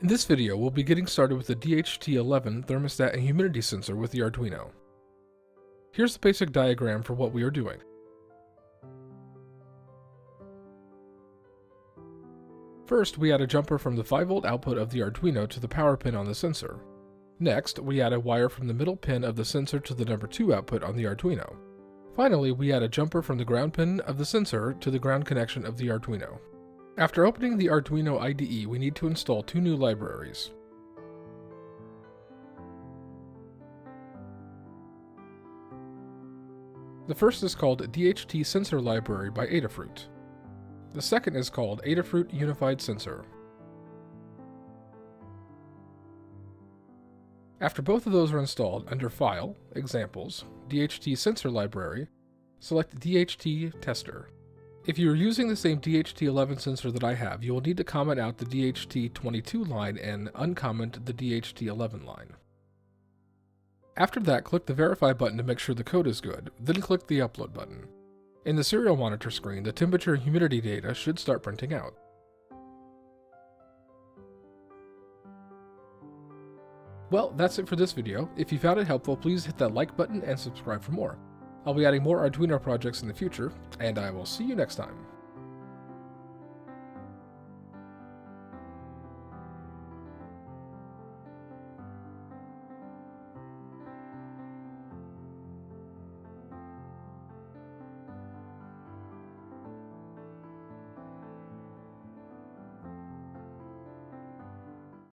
In this video, we'll be getting started with the DHT11 Thermostat and Humidity Sensor with the Arduino. Here's the basic diagram for what we are doing. First, we add a jumper from the 5V output of the Arduino to the power pin on the sensor. Next, we add a wire from the middle pin of the sensor to the number 2 output on the Arduino. Finally, we add a jumper from the ground pin of the sensor to the ground connection of the Arduino. After opening the Arduino IDE, we need to install 2 new libraries. The first is called DHT Sensor Library by Adafruit. The second is called Adafruit Unified Sensor. After both of those are installed, under File, Examples, DHT Sensor Library, select DHT Tester. If you are using the same DHT11 sensor that I have, you will need to comment out the DHT22 line and uncomment the DHT11 line. After that, click the Verify button to make sure the code is good, then click the Upload button. In the serial monitor screen, the temperature and humidity data should start printing out. Well, that's it for this video. If you found it helpful, please hit that like button and subscribe for more. I'll be adding more Arduino projects in the future, and I will see you next time.